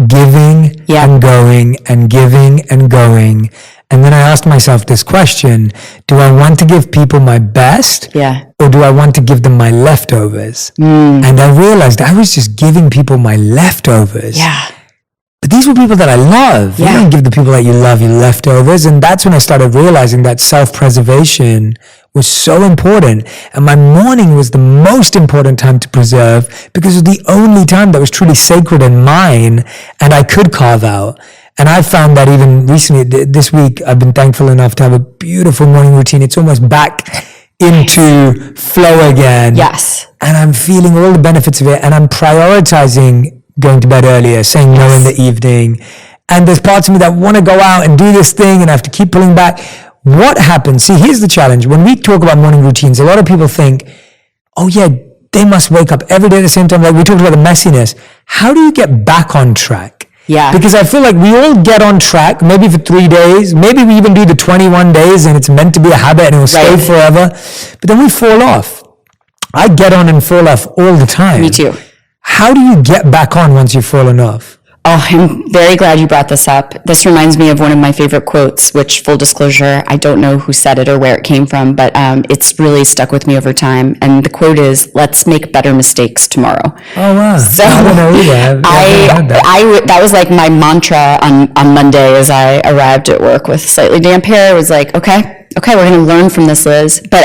giving and going and giving and going. And then I asked myself this question: do I want to give people my best? Or do I want to give them my leftovers? And I realized I was just giving people my leftovers. But these were people that I love. You don't give the people that you love your leftovers. And that's when I started realizing that self-preservation was so important. And my morning was the most important time to preserve because it was the only time that was truly sacred and mine and I could carve out. And I found that even recently, this week, I've been thankful enough to have a beautiful morning routine. It's almost back into flow again. Yes. And I'm feeling all the benefits of it. And I'm prioritizing going to bed earlier, saying no in the evening. And there's parts of me that want to go out and do this thing and I have to keep pulling back. What happens? See, here's the challenge. When we talk about morning routines, a lot of people think, they must wake up every day at the same time. We talked about the messiness. How do you get back on track? Because I feel like we all get on track, maybe for 3 days, maybe we even do the 21 days and it's meant to be a habit and it will stay forever. But then we fall off. I get on and fall off all the time. Me too. How do you get back on once you've fallen off? Oh, I'm very glad you brought this up. This reminds me of one of my favorite quotes, which, full disclosure, I don't know who said it or where it came from, but it's really stuck with me over time. And the quote is, "Let's make better mistakes tomorrow." Oh, wow. So I don't know either. that was my mantra on Monday as I arrived at work with slightly damp hair. It was okay, we're going to learn from this, Liz. But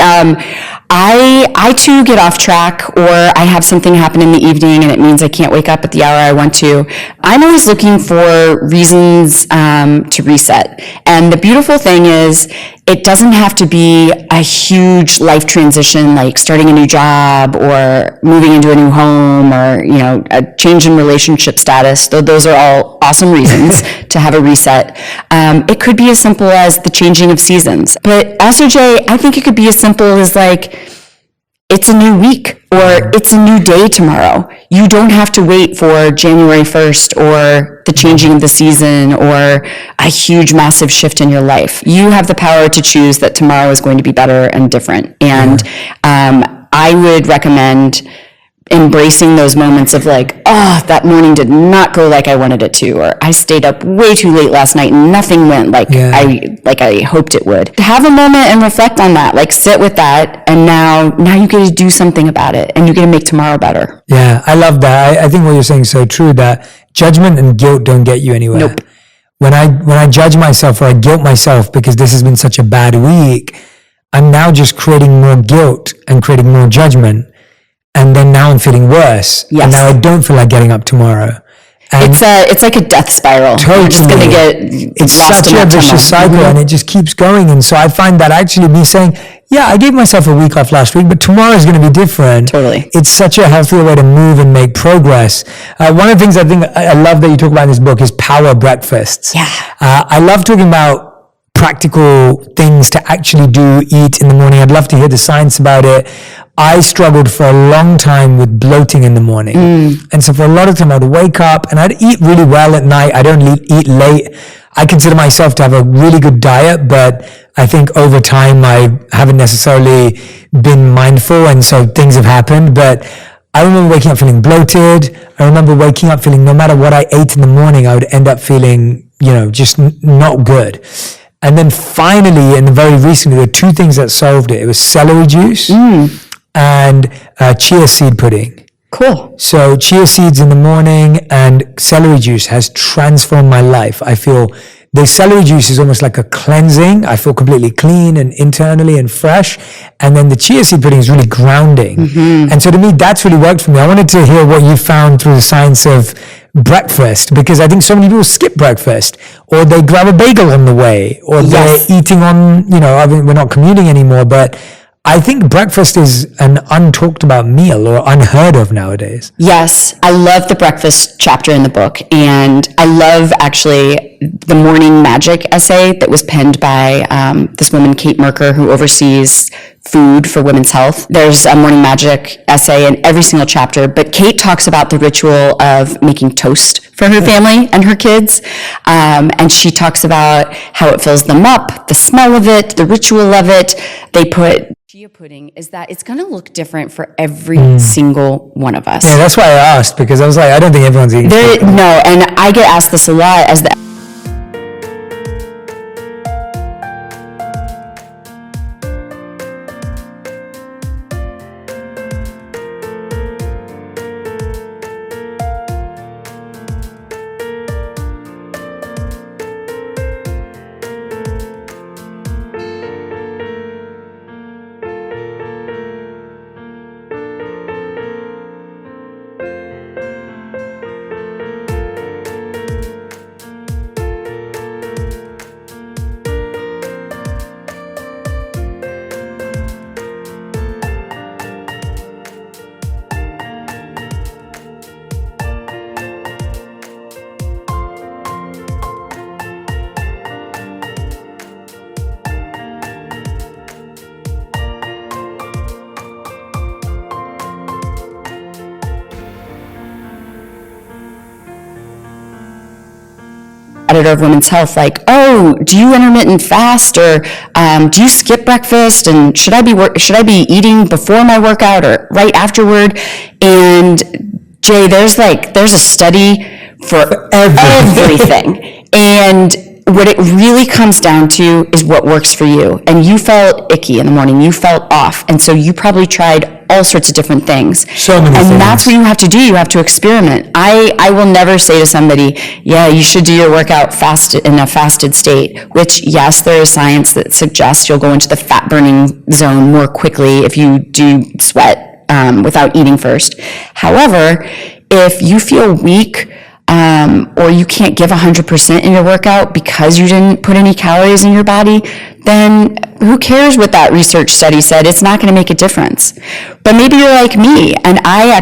I too get off track, or I have something happen in the evening and it means I can't wake up at the hour I want to. I'm always looking for reasons to reset. And the beautiful thing is, it doesn't have to be a huge life transition, like starting a new job or moving into a new home or, a change in relationship status. Though those are all awesome reasons to have a reset. It could be as simple as the changing of seasons. But also, Jay, I think it could be as simple as it's a new week, or it's a new day tomorrow. You don't have to wait for January 1st or the changing of the season or a huge, massive shift in your life. You have the power to choose that tomorrow is going to be better and different. And I would recommend embracing those moments of like, oh, that morning did not go like I wanted it to, or I stayed up way too late last night and nothing went like I hoped it would. Have a moment and reflect on that, like sit with that, and now you get to do something about it, and you get to make tomorrow better. Yeah, I love that. I think what you're saying is so true, that judgment and guilt don't get you anywhere. Nope. When I judge myself or I guilt myself because this has been such a bad week, I'm now just creating more guilt and creating more judgment. And then now I'm feeling worse. Yes. And now I don't feel like getting up tomorrow. And it's like a death spiral. Totally. You're just going to get it's lost such in a that vicious tunnel. cycle, and it just keeps going. And so I find that actually me saying, yeah, I gave myself a week off last week, but tomorrow is going to be different. Totally. It's such a healthier way to move and make progress. One of the things I think I love that you talk about in this book is power breakfasts. Yeah. I love talking about practical things to actually eat in the morning. I'd love to hear the science about it. I struggled for a long time with bloating in the morning. And so for a lot of time, I'd wake up and I'd eat really well at night. I don't eat late. I consider myself to have a really good diet, but I think over time, I haven't necessarily been mindful. And so things have happened. But I remember waking up feeling bloated. I remember waking up feeling no matter what I ate in the morning, I would end up feeling, just not good. And then finally, and very recently, there were two things that solved it. It was celery juice and chia seed pudding. Cool. So chia seeds in the morning and celery juice has transformed my life. I feel the celery juice is almost like a cleansing. I feel completely clean and internally and fresh. And then the chia seed pudding is really grounding. And so to me, that's really worked for me. I wanted to hear what you found through the science of breakfast, because I think so many people skip breakfast, or they grab a bagel on the way, or they're eating on, we're not commuting anymore, but I think breakfast is an untalked about meal or unheard of nowadays. Yes, I love the breakfast chapter in the book, and I love actually the morning magic essay that was penned by this woman, Kate Merker, who oversees food for women's health. There's a morning magic essay in every single chapter, but Kate talks about the ritual of making toast for her family and her kids, and she talks about how it fills them up, the smell of it, the ritual of it. They put chia pudding is that it's going to look different for every single one of us. Yeah, that's why I asked, because I was like, I don't think everyone's eating. No, and I get asked this a lot as the editor of Women's Health, like, oh, do you intermittent fast, or do you skip breakfast, and should I be eating before my workout or right afterward? And Jay, there's a study for everything. And what it really comes down to is what works for you. And you felt icky in the morning, you felt off, and so you probably tried all sorts of different things. So many things. And that's what you have to do. You have to experiment. I will never say to somebody, yeah, you should do your workout in a fasted state, which, yes, there is science that suggests you'll go into the fat burning zone more quickly if you do sweat without eating first. However, if you feel weak, or you can't give 100% in your workout because you didn't put any calories in your body, then who cares what that research study said? It's not going to make a difference. But maybe you're like me, and I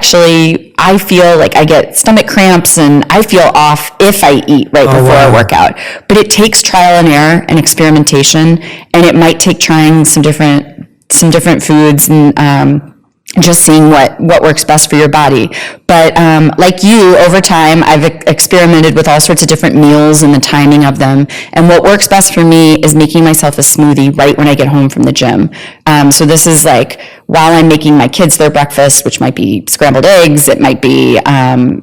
feel like I get stomach cramps and I feel off if I eat right before I work out. But it takes trial and error and experimentation, and it might take trying some different foods and just seeing what works best for your body. But like you, over time, I've experimented with all sorts of different meals and the timing of them. And what works best for me is making myself a smoothie right when I get home from the gym. So this is like while I'm making my kids their breakfast, which might be scrambled eggs, it might be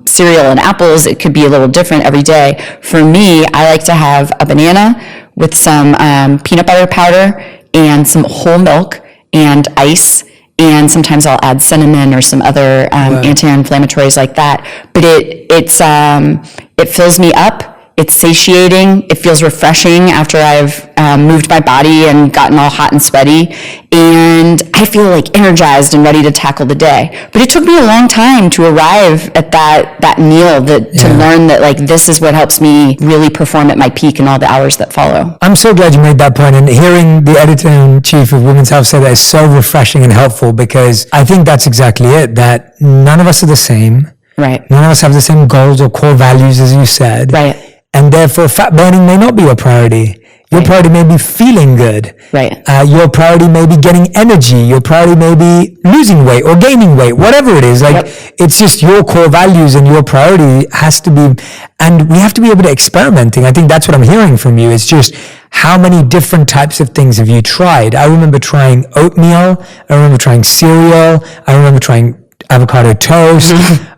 cereal and apples. It could be a little different every day. For me, I like to have a banana with some peanut butter powder and some whole milk and ice. And sometimes I'll add cinnamon or some other anti-inflammatories like that. But it fills me up. It's satiating. It feels refreshing after I've moved my body and gotten all hot and sweaty. And I feel like energized and ready to tackle the day. But it took me a long time to arrive at that meal, to learn that like this is what helps me really perform at my peak in all the hours that follow. I'm so glad you made that point, and hearing the editor-in-chief of Women's Health say that is so refreshing and helpful, because I think that's exactly it, that none of us are the same. Right. None of us have the same goals or core values, as you said. Right. And therefore, fat burning may not be your priority. Your priority may be feeling good. Right. Your priority may be getting energy. Your priority may be losing weight or gaining weight, whatever it is. Like, it's just your core values, and your priority has to be, and we have to be able to experimenting. I think that's what I'm hearing from you. It's just how many different types of things have you tried? I remember trying oatmeal. I remember trying cereal. I remember trying avocado toast.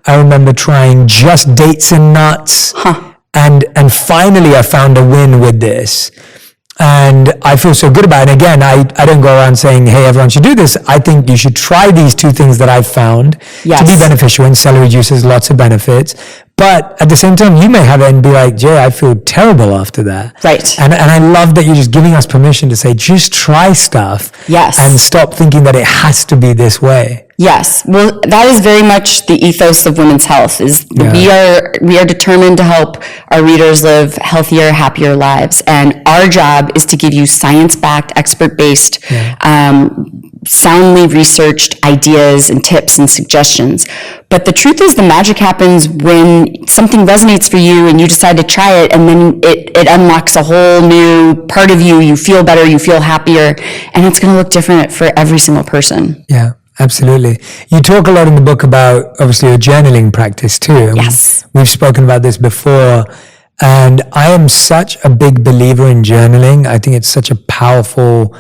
I remember trying just dates and nuts. And finally I found a win with this. And I feel so good about it. And again, I don't go around saying, hey, everyone should do this. I think you should try these two things that I've found to be beneficial. And celery juice has lots of benefits. But at the same time, you may have it and be like, Jay, I feel terrible after that. Right. And I love that you're just giving us permission to say, just try stuff. Yes. And stop thinking that it has to be this way. Yes. Well, that is very much the ethos of Women's Health, is we are determined to help our readers live healthier, happier lives. And our job is to give you science-backed, expert-based, soundly researched ideas and tips and suggestions. But the truth is, the magic happens when something resonates for you and you decide to try it, and then it unlocks a whole new part of you. You feel better, you feel happier, and it's going to look different for every single person. Yeah. Absolutely. You talk a lot in the book about, obviously, your journaling practice too. Yes. We've spoken about this before, and I am such a big believer in journaling. I think it's such a powerful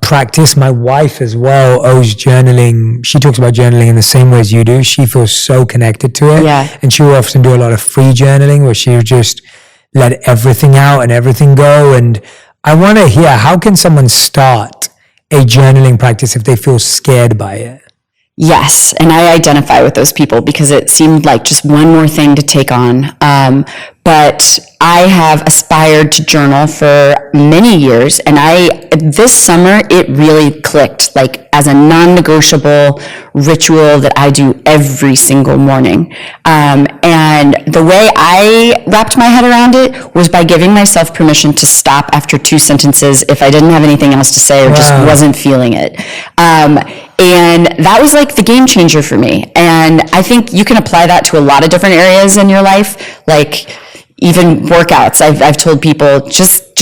practice. My wife as well owes journaling. She talks about journaling in the same way as you do. She feels so connected to it. Yeah. And she will often do a lot of free journaling where she will just let everything out and everything go. And I want to hear, how can someone start a journaling practice if they feel scared by it? Yes, and I identify with those people because it seemed like just one more thing to take on. But I have aspired to journal for many years, and this summer, it really clicked, like as a non-negotiable ritual that I do every single morning. And the way I wrapped my head around it was by giving myself permission to stop after 2 sentences if I didn't have anything else to say or just wasn't feeling it. And that was like the game changer for me. And I think you can apply that to a lot of different areas in your life, like even workouts. I've told people, just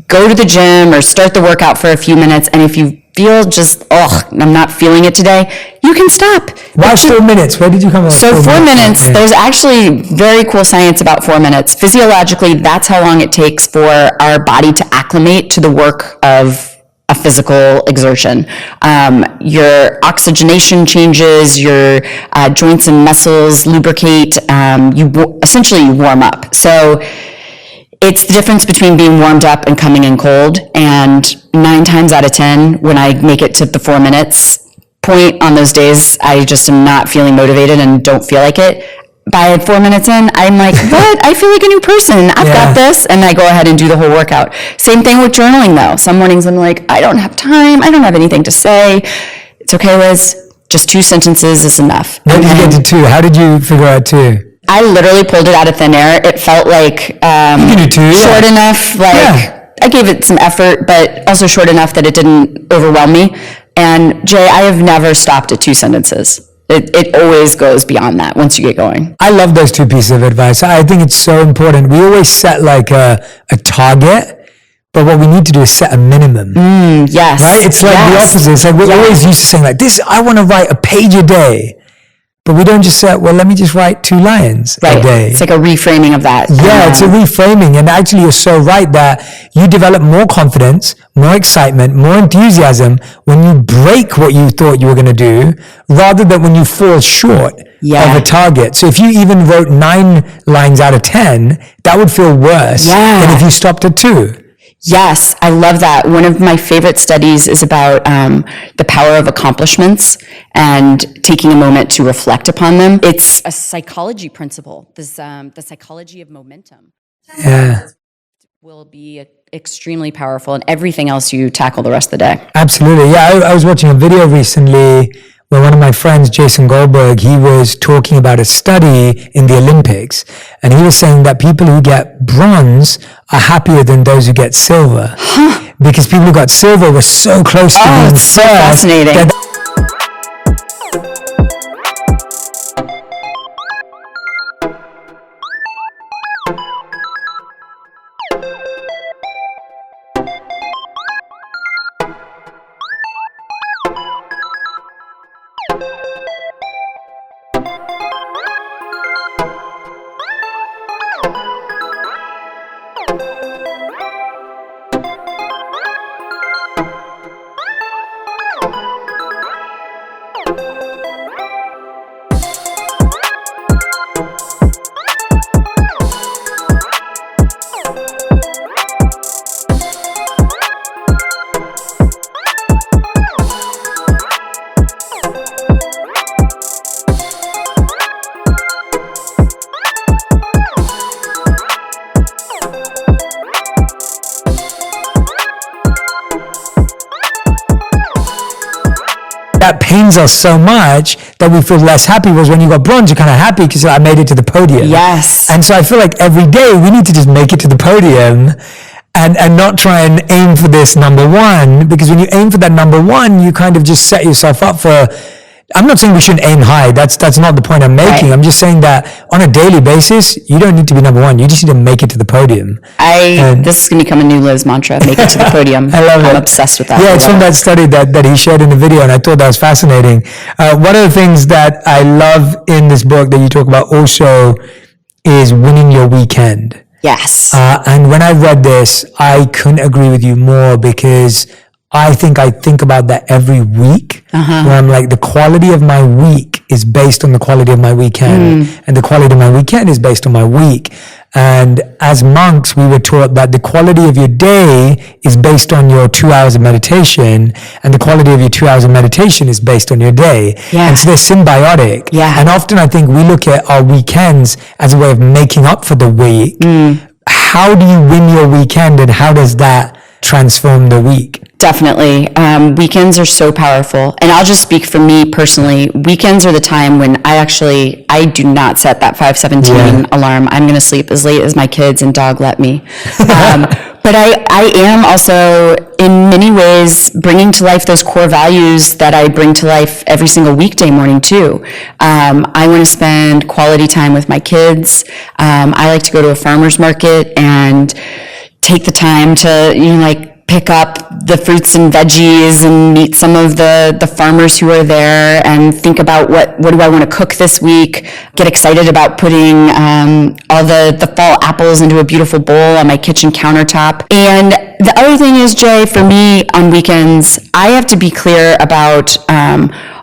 go to the gym or start the workout for a few minutes. And if you feel I'm not feeling it today, you can stop. Why 4 minutes? Where did you come up with 4 minutes, there's actually very cool science about 4 minutes. Physiologically, that's how long it takes for our body to acclimate to the work of a physical exertion. Your oxygenation changes, your joints and muscles lubricate, essentially you warm up. So it's the difference between being warmed up and coming in cold, and 9 times out of 10, when I make it to the 4 minutes point on those days, I just am not feeling motivated and don't feel like it. By 4 minutes in, I'm like, what? I feel like a new person. I've got this. And I go ahead and do the whole workout. Same thing with journaling, though. Some mornings I'm like, I don't have time. I don't have anything to say. It's okay, Liz. Just 2 sentences is enough. When did you get to 2? How did you figure out 2? I literally pulled it out of thin air. It felt like short enough. I gave it some effort, but also short enough that it didn't overwhelm me. And Jay, I have never stopped at 2 sentences. It always goes beyond that once you get going. I love those 2 pieces of advice. I think it's so important. We always set like a target, But what we need to do is set a minimum. Yes. Right? It's like the opposite. It's like we're always used to saying like this, I want to write a page a day. But we don't just say, well, let me just write 2 lines a day. It's like a reframing of that. Yeah, it's a reframing. And actually you're so right that you develop more confidence, more excitement, more enthusiasm when you break what you thought you were going to do rather than when you fall short of a target. So if you even wrote 9 lines out of 10, that would feel worse than if you stopped at 2. Yes, I love that. One of my favorite studies is about the power of accomplishments and taking a moment to reflect upon them. It's a psychology principle, the psychology of momentum. Yeah. Will be extremely powerful in everything else you tackle the rest of the day. Absolutely. Yeah, I was watching a video recently where one of my friends, Jason Goldberg, he was talking about a study in the Olympics, and he was saying that people who get bronze are happier than those who get silver. Because people who got silver were so close to being it's so fascinating. That pains us so much that we feel less happy, was when you got bronze, you're kind of happy because I made it to the podium. Yes. And so I feel like every day we need to just make it to the podium and not try and aim for this number 1, because when you aim for that number 1, you kind of just set yourself up for, I'm not saying we shouldn't aim high. That's not the point I'm making. Right. I'm just saying that on a daily basis, you don't need to be number 1. You just need to make it to the podium. This is going to become a new Liz mantra, make it to the podium. I love it. I'm obsessed with that. Yeah, it's from that study that he shared in the video, and I thought that was fascinating. One of the things that I love in this book that you talk about also is winning your weekend. Yes. And when I read this, I couldn't agree with you more, because I think about that every week, where I'm like, the quality of my week is based on the quality of my weekend, and the quality of my weekend is based on my week. And as monks, we were taught that the quality of your day is based on your 2 hours of meditation, and the quality of your 2 hours of meditation is based on your day. Yeah. And so they're symbiotic. Yeah. And often I think we look at our weekends as a way of making up for the week. How do you win your weekend, and how does that transform the week? Definitely. Weekends are so powerful. And I'll just speak for me personally. Weekends are the time when I do not set that 5:17 alarm. I'm going to sleep as late as my kids and dog let me. But I am also, in many ways, bringing to life those core values that I bring to life every single weekday morning too. I want to spend quality time with my kids. I like to go to a farmer's market and take the time to, pick up the fruits and veggies and meet some of the farmers who are there and think about what do I want to cook this week, get excited about putting all the fall apples into a beautiful bowl on my kitchen countertop. And the other thing is, Jay, for me on weekends, I have to be clear about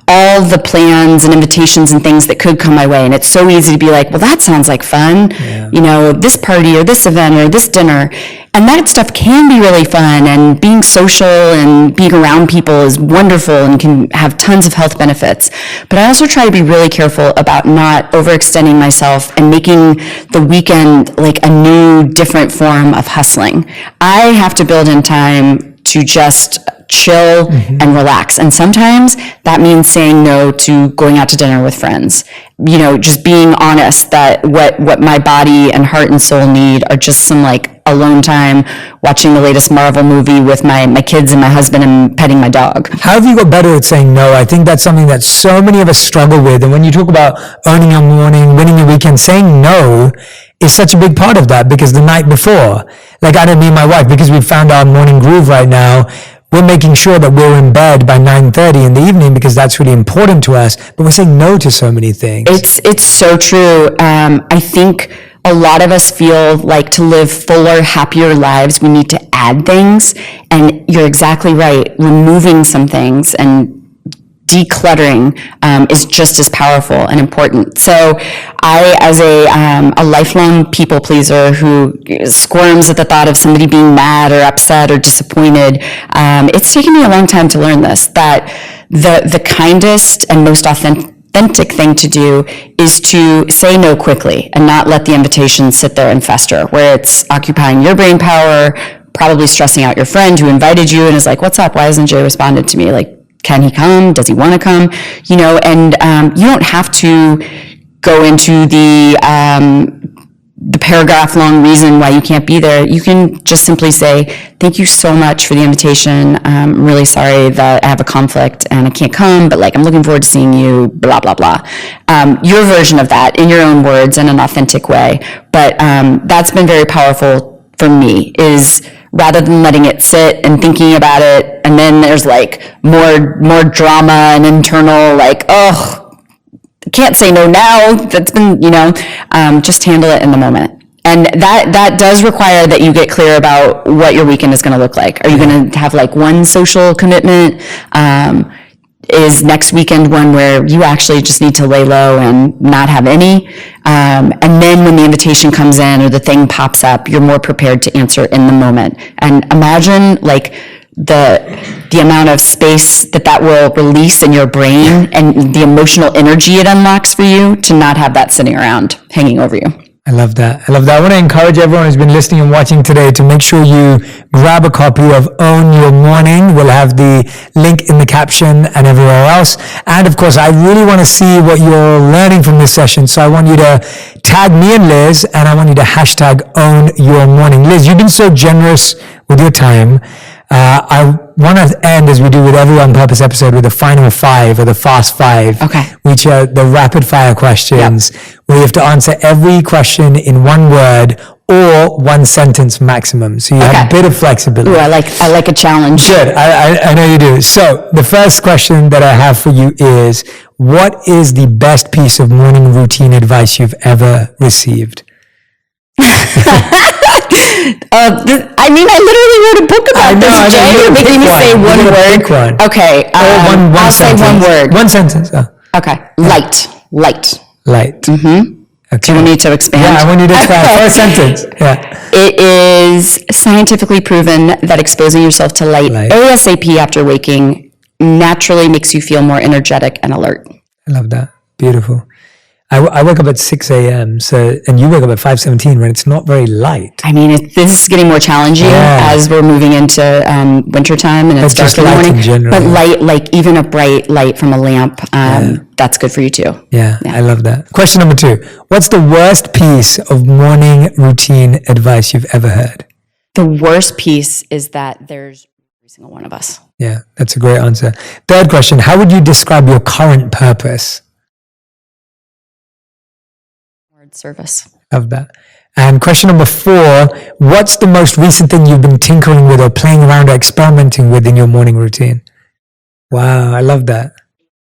all the plans and invitations and things that could come my way. And it's so easy to be like, well, that sounds like fun. Yeah. This party or this event or this dinner. And that stuff can be really fun, and being social and being around people is wonderful and can have tons of health benefits. But I also try to be really careful about not overextending myself and making the weekend like a new, different form of hustling. I have to build in time to just chill and relax. And sometimes that means saying no to going out to dinner with friends. Just being honest that what my body and heart and soul need are just some alone time, watching the latest Marvel movie with my kids and my husband and petting my dog. How have you got better at saying no? I think that's something that so many of us struggle with. And when you talk about owning your morning, winning your weekend, saying no is such a big part of that, because the night before, like I don't mean my wife, because we've found our morning groove right now, we're making sure that we're in bed by 9:30 in the evening because that's really important to us, but we're saying no to so many things. It's so true. I think a lot of us feel like to live fuller, happier lives, we need to add things. And you're exactly right. Removing some things and decluttering is just as powerful and important. So I, as a lifelong people pleaser who squirms at the thought of somebody being mad or upset or disappointed, it's taken me a long time to learn this, that the kindest and most authentic thing to do is to say no quickly and not let the invitation sit there and fester, where it's occupying your brain power, probably stressing out your friend who invited you and is like, what's up? Why hasn't Jay responded to me? Like, can he come? Does he want to come? You know, and you don't have to go into the paragraph long reason why you can't be there. You can just simply say, thank you so much for the invitation. I'm really sorry that I have a conflict and I can't come, but like, I'm looking forward to seeing you, blah, blah, blah. Your version of that in your own words in an authentic way. But that's been very powerful for me, is rather than letting it sit and thinking about it, and then there's like more drama and internal like, oh, can't say no now. That's been, just handle it in the moment. And that does require that you get clear about what your weekend is going to look like. Are you going to have like one social commitment? Is next weekend one where you actually just need to lay low and not have any? And then when the invitation comes in or the thing pops up, you're more prepared to answer in the moment. And imagine like the amount of space that will release in your brain and the emotional energy it unlocks for you to not have that sitting around hanging over you. I love that. I want to encourage everyone who's been listening and watching today to make sure you grab a copy of Own Your Morning. We'll have the link in the caption and everywhere else. And of course, I really want to see what you're learning from this session. So I want you to tag me and Liz, and I want you to hashtag Own Your Morning. Liz, you've been so generous with your time. I want to end, as we do with every On Purpose episode, with the final five, or the fast five, which are the rapid fire questions, where you have to answer every question in one word or one sentence maximum. So you have a bit of flexibility. Ooh, I like a challenge. Good. I know you do. So the first question that I have for you is, what is the best piece of morning routine advice you've ever received? I literally wrote a book about this, Jay. You're making me say one word. Okay, I'll say one word. One sentence. Okay, light. Mm-hmm. Okay. Do you want me to expand? Yeah, I want you to expand. First sentence. Yeah. It is scientifically proven that exposing yourself to light ASAP after waking naturally makes you feel more energetic and alert. I love that. Beautiful. I wake up at 6 a.m. And you wake up at 5:17, right? It's not very light. I mean, this is getting more challenging as we're moving into wintertime and it's dark in the morning. General, but light, like even a bright light from a lamp, that's good for you too. Yeah, I love that. Question number 2. What's the worst piece of morning routine advice you've ever heard? The worst piece is that there's every single one of us. Yeah, that's a great answer. Third question, how would you describe your current purpose? Service. Love that. And question number 4, what's the most recent thing you've been tinkering with or playing around or experimenting with in your morning routine? Wow, I love that.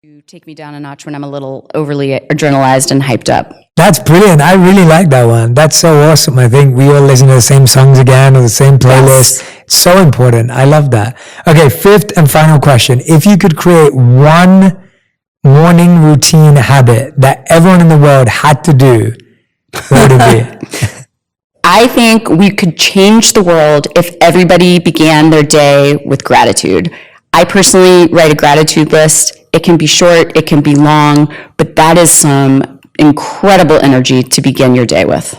You take me down a notch when I'm a little overly adrenalized and hyped up. That's brilliant. I really like that one. That's so awesome. I think we all listen to the same songs again or the same playlist. Yes. So important. I love that. Okay, 5th and final question. If you could create one morning routine habit that everyone in the world had to do, what would it be? I think we could change the world if everybody began their day with gratitude. I personally write a gratitude list. It can be short, it can be long, but that is some incredible energy to begin your day with.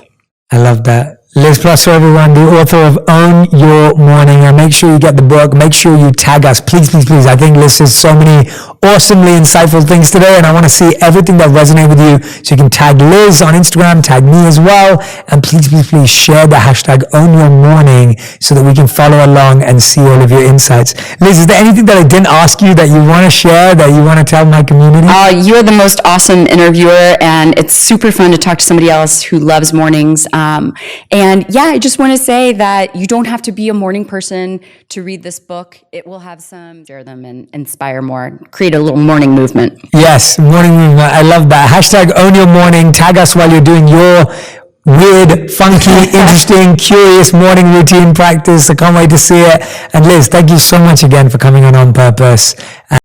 I love that. Liz Prosser, everyone, the author of Own Your Morning. And make sure you get the book. Make sure you tag us. Please, please, please. I think Liz has so many awesomely insightful things today, and I want to see everything that resonated with you. So you can tag Liz on Instagram, tag me as well, and please share the hashtag Own Your Morning so that we can follow along and see all of your insights. Liz, is there anything that I didn't ask you that you want to share, that you want to tell my community? You're the most awesome interviewer, and it's super fun to talk to somebody else who loves mornings. And yeah, I just want to say that you don't have to be a morning person to read this book. It will have some, share them and inspire more, create a little morning movement. Yes, morning movement. I love that. Hashtag Own Your Morning. Tag us while you're doing your weird, funky, interesting, curious morning routine practice. I can't wait to see it. And Liz, thank you so much again for coming on Purpose.